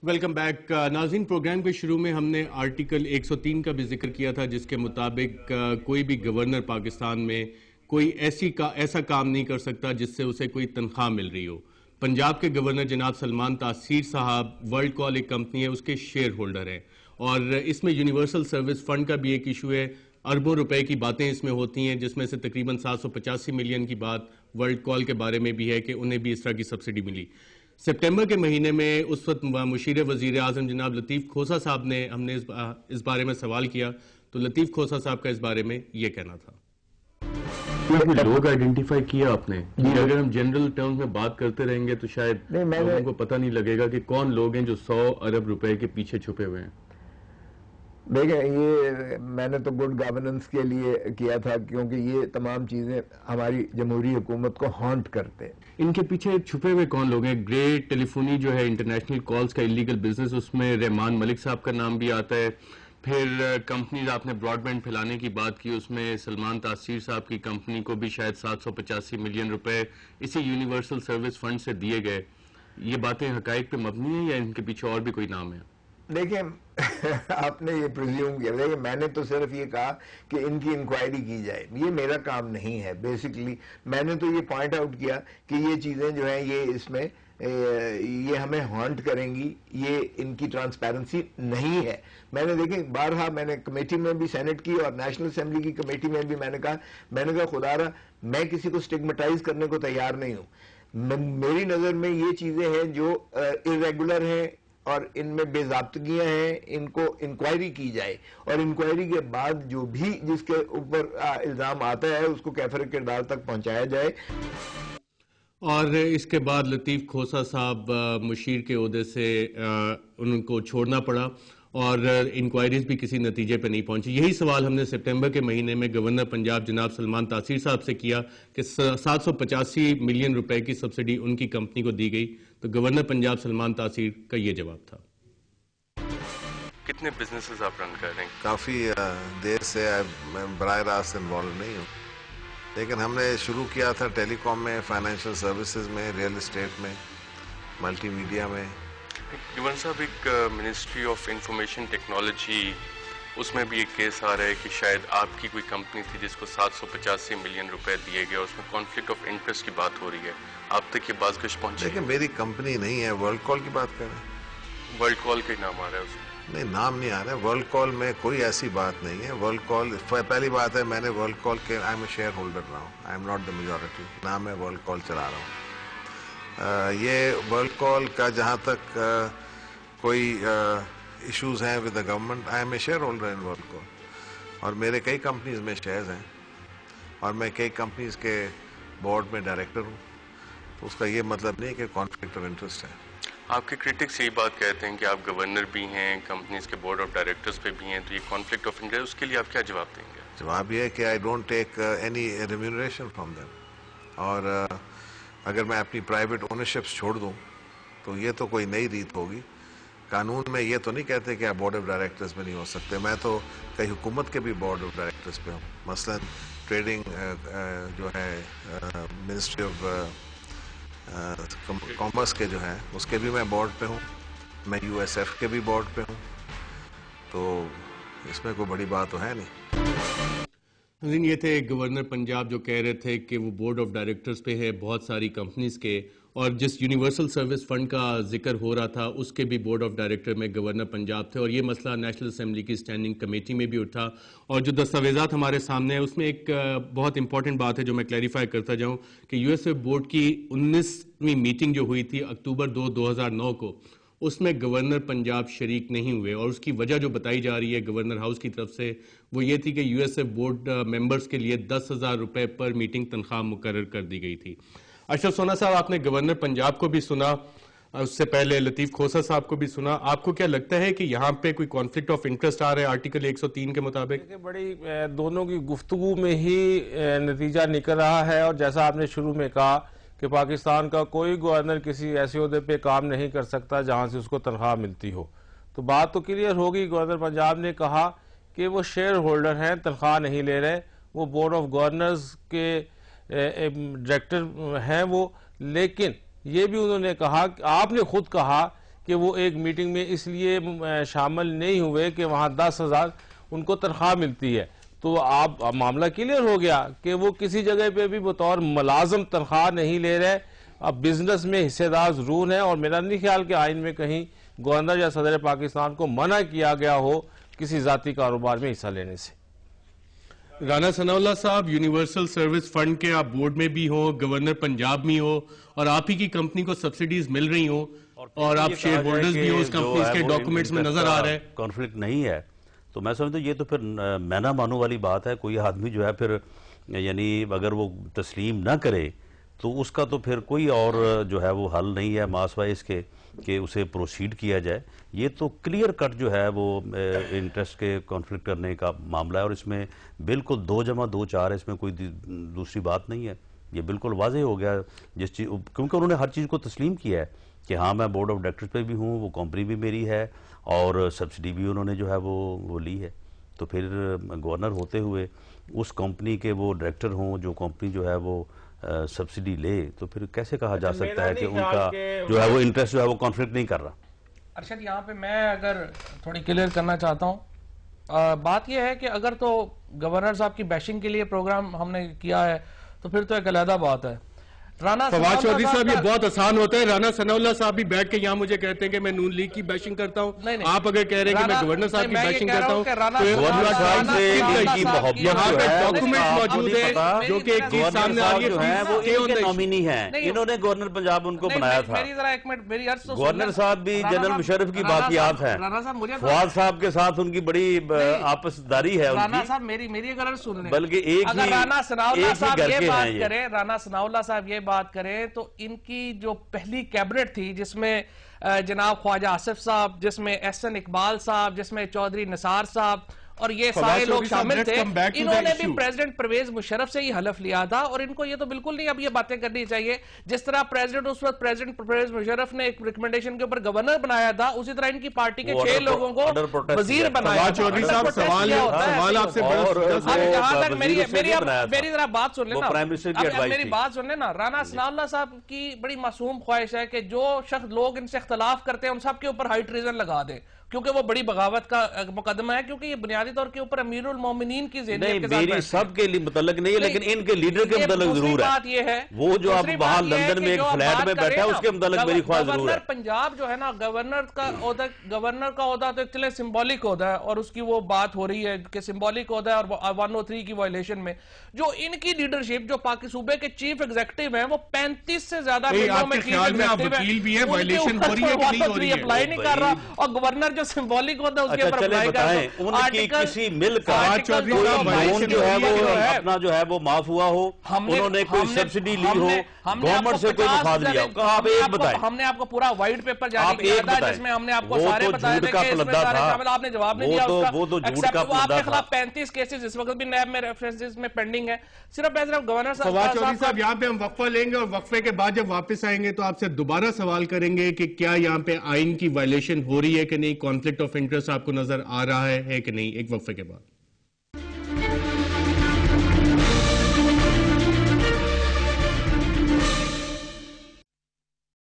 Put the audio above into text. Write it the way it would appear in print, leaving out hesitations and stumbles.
Welcome back ناظرین. Programme کے شروع میں ہم نے آرٹیکل 103 کا بھی ذکر کیا تھا، جس کے مطابق کوئی بھی گورنر پاکستان میں کوئی ایسا کام نہیں کر سکتا جس سے اسے کوئی تنخواہ مل رہی ہو. پنجاب کے گورنر جناب سلمان تاثیر صاحب ورلڈ کال ایک کمپنی ہے، اس کے شیئر ہولڈر ہیں، اور اس میں یونیورسل سروس فنڈ کا بھی ایک ایشو ہے. اربوں روپے کی باتیں اس میں ہوتی ہیں، جس میں سے تقریباً 785 ملین کی بات ورلڈ کال کے بارے میں بھی ہے کہ انہیں بھی اس طرح کی سبسڈی ملی. سپٹمبر کے مہینے میں اس وقت مشیر وزیر اعظم جناب لطیف کھوسہ صاحب نے ہم نے اس بارے میں سوال کیا، تو لطیف کھوسہ صاحب کا اس بارے میں یہ کہنا تھا. لوگ آئیڈینٹیفائی کیا آپ نے کہ اگر ہم جنرل ٹرمز میں بات کرتے رہیں گے تو شاید لوگوں کو پتہ نہیں لگے گا کہ کون لوگ ہیں جو 100 ارب روپے کے پیچھے چھپے ہوئے ہیں. دیکھیں، یہ میں نے تو گڈ گورننس کے لیے کیا تھا، کیونکہ یہ تمام چیزیں ہماری جمہوری حکومت کو ہانٹ کرتے. ان کے پیچھے چھپے ہوئے کون لوگ ہیں؟ گریٹ ٹیلی فونی جو ہے انٹرنیشنل کالز کا الیگل بزنس، اس میں رحمان ملک صاحب کا نام بھی آتا ہے. پھر کمپنیز آپ نے براڈ بینڈ پھیلانے کی بات کی، اس میں سلمان تاثیر صاحب کی کمپنی کو بھی شاید 785 ملین روپے اسی یونیورسل سروس فنڈ سے دیے گئے. یہ باتیں حقائق پہ مبنی ہیں یا ان کے پیچھے اور بھی کوئی نام ہے؟ دیکھیں، آپ نے یہ پریزیوم کیا. دیکھیں، میں نے تو صرف یہ کہا کہ ان کی انکوائری کی جائے. یہ میرا کام نہیں ہے. بیسیکلی میں نے تو یہ پوائنٹ آؤٹ کیا کہ یہ چیزیں جو ہیں یہ اس میں یہ ہمیں ہانٹ کریں گی، یہ ان کی ٹرانسپیرنسی نہیں ہے. میں نے دیکھیں بارہا میں نے کمیٹی میں بھی سینٹ کی اور نیشنل اسمبلی کی کمیٹی میں بھی میں نے کہا خدا رہا میں کسی کو سٹگمیٹائز کرنے کو تیار نہیں ہوں. میری نظر میں یہ چیزیں ہیں جو irregular ہیں اور ان میں بے ضابطگیاں ہیں، ان کو انکوائری کی جائے، اور انکوائری کے بعد جو بھی جس کے اوپر الزام آتا ہے اس کو کیفر کردار تک پہنچایا جائے. اور اس کے بعد لطیف کھوسہ صاحب مشیر کے عہدے سے ان کو چھوڑنا پڑا اور انکوائریز بھی کسی نتیجے پہ نہیں پہنچی. یہی سوال ہم نے سپٹمبر کے مہینے میں گورنر پنجاب جناب سلمان تاثیر صاحب سے کیا کہ 785 ملین روپے کی سبسڈی ان کی کمپنی کو دی گئی، تو گورنر پنجاب سلمان تاثیر کا یہ جواب تھا. کتنے بزنسز آپ رن کر رہے ہیں؟ کافی دیر سے میں براہ راست انوالو نہیں ہوں، لیکن ہم نے شروع کیا تھا ٹیلی کام میں، فائنینشیل سروسز میں، ریئل اسٹیٹ میں، ملٹی میڈیا میں. گورنر صاحب، ایک منسٹری آف انفارمیشن ٹیکنالوجی، اس میں بھی ایک کیس آ رہا ہے کہ شاید آپ کی کوئی کمپنی تھی جس کو 785 ملین روپے دیے گئے، اس میں کانفلکٹ آف انٹرسٹ کی بات ہو رہی ہے. آپ تک یہ بات کچھ پہنچی؟ لیکن میری کمپنی نہیں ہے. ورلڈ کال کی بات کر رہے ہیں؟ ورلڈ کال کا نام آ رہا ہے اس میں. نہیں، نام نہیں آ رہا ہے. ورلڈ کال میں کوئی ایسی بات نہیں ہے. ورلڈ کال پہلی بات ہے، میں نے ورلڈ کال کے آئی ایم اے شیئر ہولڈر رہا ہوں. I am not the majority. نام میں ورلڈ کال چلا رہا ہوں. یہ ورلڈ کال کا جہاں تک کوئی ایشوز ہیں with the government, I am a shareholder in WorldCall, اور میرے کئی کمپنیز میں شیئرز ہیں اور میں کئی کمپنیز کے بورڈ میں ڈائریکٹر ہوں. تو اس کا یہ مطلب نہیں کہ کانفلکٹ آف انٹرسٹ ہے. آپ کے کرٹکس یہی بات کہتے ہیں کہ آپ گورنر بھی ہیں، کمپنیز کے بورڈ آف ڈائریکٹرز پہ بھی ہیں، تو یہ کانفلکٹ آف انٹرسٹ، اس کے لیے آپ کیا جواب دیں گے؟ جواب یہ ہے کہ I don't take any remuneration from them. اور اگر میں اپنی پرائیویٹ اونرشپس چھوڑ دوں تو یہ تو کوئی نئی ریت ہوگی. قانون میں یہ تو نہیں کہتے کہ آپ بورڈ آف ڈائریکٹرز میں نہیں ہو سکتے. میں تو کئی حکومت کے بھی بورڈ آف ڈائریکٹرز پہ ہوں. مثلا ٹریڈنگ جو ہے منسٹری آف کامرس کے جو ہے اس کے بھی میں بورڈ پہ ہوں. میں یو ایس ایف کے بھی بورڈ پہ ہوں. تو اس میں کوئی بڑی بات تو ہے نہیں. یہ تھے گورنر پنجاب جو کہہ رہے تھے کہ وہ بورڈ آف ڈائریکٹرز پہ ہے بہت ساری کمپنیز کے، اور جس یونیورسل سروس فنڈ کا ذکر ہو رہا تھا اس کے بھی بورڈ آف ڈائریکٹر میں گورنر پنجاب تھے. اور یہ مسئلہ نیشنل اسمبلی کی اسٹینڈنگ کمیٹی میں بھی اٹھا، اور جو دستاویزات ہمارے سامنے ہیں اس میں ایک بہت امپورٹنٹ بات ہے جو میں کلیریفائی کرتا جاؤں کہ یو ایس ایف بورڈ کی 19ویں میٹنگ جو ہوئی تھی اکتوبر 2009 کو، اس میں گورنر پنجاب شریک نہیں ہوئے، اور اس کی وجہ جو بتائی جا رہی ہے گورنر ہاؤس کی طرف سے وہ یہ تھی کہ U S F board members کے لیے 10,000 روپے پر میٹنگ تنخواہ مقرر کر دی گئی تھی. اشرف سونا صاحب، آپ نے گورنر پنجاب کو بھی سنا، اس سے پہلے لطیف کھوسہ صاحب کو بھی سنا. آپ کو کیا لگتا ہے کہ یہاں پہ کوئی کانفلکٹ آف انٹرسٹ آ رہا ہے آرٹیکل 103 کے مطابق؟ بڑی دونوں کی گفتگو میں ہی نتیجہ نکل رہا ہے، اور جیسا آپ نے شروع میں کہا کہ پاکستان کا کوئی گورنر کسی ایسے عہدے پہ کام نہیں کر سکتا جہاں سے اس کو تنخواہ ملتی ہو. تو بات تو کلیئر ہوگی. گورنر پنجاب نے کہا کہ وہ شیئر ہولڈر ہیں، تنخواہ نہیں لے رہے، وہ بورڈ آف گورنرز کے ڈائریکٹر ہیں وہ. لیکن یہ بھی انہوں نے کہا کہ آپ نے خود کہا کہ وہ ایک میٹنگ میں اس لیے شامل نہیں ہوئے کہ وہاں 10,000 ان کو تنخواہ ملتی ہے. تو آپ معاملہ کلیئر ہو گیا کہ وہ کسی جگہ پہ بھی بطور ملازم تنخواہ نہیں لے رہے, اب بزنس میں حصے دار ضرور ہیں, اور میرا نہیں خیال کہ آئین میں کہیں گورنر یا صدر پاکستان کو منع کیا گیا ہو کسی ذاتی کاروبار میں حصہ لینے سے. رانا ثناء اللہ صاحب, یونیورسل سروس فنڈ کے آپ بورڈ میں بھی ہو, گورنر پنجاب میں ہو, اور آپ ہی کی کمپنی کو سبسڈیز مل رہی ہوں, اور آپ شیئر ہولڈرز بھی ہو اس کمپنیز کے, ڈاکومنٹس میں نظر آ رہا ہے کانفلکٹ نہیں ہے, تو میں سمجھتا ہوں یہ تو پھر میں نہ مانو والی بات ہے. کوئی آدمی جو ہے پھر یعنی اگر وہ تسلیم نہ کرے تو اس کا تو پھر کوئی اور جو ہے وہ حل نہیں ہے ماں سوائے اس کے کہ اسے پروسیڈ کیا جائے. یہ تو کلیئر کٹ جو ہے وہ انٹرسٹ کے کانفلکٹ کرنے کا معاملہ ہے, اور اس میں بالکل 2+2=4 ہے, اس میں کوئی دوسری بات نہیں ہے. یہ بالکل واضح ہو گیا جس چیز, کیونکہ انہوں نے ہر چیز کو تسلیم کیا ہے کہ ہاں میں بورڈ آف ڈائریکٹرز پہ بھی ہوں, وہ کمپنی بھی میری ہے, اور سبسڈی بھی انہوں نے جو ہے وہ لی ہے. تو پھر گورنر ہوتے ہوئے اس کمپنی کے وہ ڈائریکٹر ہوں جو کمپنی جو ہے وہ سبسڈی لے, تو پھر کیسے کہا جا سکتا ہے کہ ان کا جو ہے وہ انٹرسٹ جو ہے وہ کانفلکٹ نہیں کر رہا. ارشد, یہاں پہ میں اگر تھوڑی کلیئر کرنا چاہتا ہوں, بات یہ ہے کہ اگر تو گورنر صاحب کی بیشنگ کے لیے پروگرام ہم نے کیا ہے تو پھر تو ایک علیحدہ بات ہے. فواد چودھری صاحب, یہ بہت آسان ہوتا ہے. رانا ثناء اللہ صاحب بھی بیٹھ کے یہاں مجھے کہتے ہیں کہ میں نون لیگ کی بیشنگ کرتا ہوں, آپ اگر کہہ رہے ہیں کہ میں گورنر صاحب کی بیشنگ کرتا ہوں, یہاں پہ ڈاکومنٹ موجود ہے جو کہ ایک چیز سامنے آ رہی ہے, وہ ان کے نامینی ہیں, انہوں نے گورنر پنجاب ان کو بنایا تھا. گورنر صاحب بھی جنرل مشرف کی باقیات ہیں, فواد صاحب کے ساتھ ان کی بڑی آپس داری ہے میری اگر سن لیں, بلکہ ایک ہی رانا ثناء اللہ صاحب گھر یہ کے بات ہیں. کریں, رانا ثناء اللہ صاحب یہ بات کریں تو ان کی جو پہلی کیبنٹ تھی جس میں جناب خواجہ آصف صاحب, جس میں احسن اقبال صاحب, جس میں چودھری نثار صاحب اور یہ سارے لوگ شامل تھے, انہوں نے بھی پریزیڈنٹ پرویز مشرف سے ہی حلف لیا تھا, اور ان کو یہ تو بالکل نہیں اب یہ باتیں کرنی چاہیے. جس طرح پریزیڈنٹ اس وقت پریزیڈنٹ پرویز مشرف نے ایک ریکمنڈیشن کے اوپر گورنر بنایا تھا, اسی طرح ان کی پارٹی کے 6 لوگوں کو وزیر بنایا. چودھری صاحب, سوال آپ سے جہاں تک میری ذرا بات سن لینا, میری بات سن لینا, رانا ثناء اللہ صاحب کی بڑی معصوم خواہش ہے کہ جو شخص لوگ ان سے اختلاف کرتے ہیں ان سب کے اوپر ہائی ٹریزن لگا دے, کیونکہ وہ بڑی بغاوت کا مقدمہ ہے, کیونکہ یہ بنیادی طور کے اوپر امیر المومنین کی ذہنیت کے ساتھ میری سب کے متعلق نہیں ہے, لیکن ان کے لیڈر کے متعلق ضرور ہے. بات یہ ہے وہ جو اب وہاں لندن میں ایک فلیٹ میں بیٹھا ہے اس کے متعلق میری خواہش ضرور ہے. گورنر پنجاب جو ہے نا, گورنر کا عہدہ تو ایکچولی سمبولک عہدہ ہے, اور اس کی وہ بات ہو رہی ہے کہ سمبولک عہدہ ہے, اور 103 کی وائلیشن میں جو ان کی لیڈرشپ جو پاکی صوبے کے چیف ایگزیکٹو ہیں وہ 35 سے زیادہ ملکوں میں چیف ایگزیکٹو ہیں, اپلائی نہیں کر رہا, اور گورنر جو سمبولک عہدہ اس کے اوپر اپلائی کر رہا. ان کی کسی ملک کا لون جو ہے وہ اپنا جو ہے وہ معاف ہوا ہو, انہوں نے کوئی سبسڈی لی ہو, گورنمنٹ سے کوئی مفاد لیا ہو, آپ ایک بتائیں. ہم نے آپ کو پورا وائٹ پیپر جاری کیا تھا جس میں ہم نے آپ کو سارے بتایا تھے کہ اس میں سارے شامل, آپ نے جواب نہیں دیا اس کا. وہ تو جھوٹ کا آپ کے خلاف 35 کیسز اس وقت بھی نیب میں ریفرنسز میں پینڈنگ ہے. صرف گورنر فواد چودھری صاحب, یہاں پہ ہم وقفہ لیں گے, اور وقفے کے بعد جب واپس آئیں گے تو آپ سے دوبارہ سوال کریں گے کہ کیا یہاں پہ آئین کی وائلیشن ہو رہی ہے کہ نہیں, کانفلکٹ آف انٹرسٹ آپ کو نظر آ رہا ہے کہ نہیں. ایک وقفے کے بعد.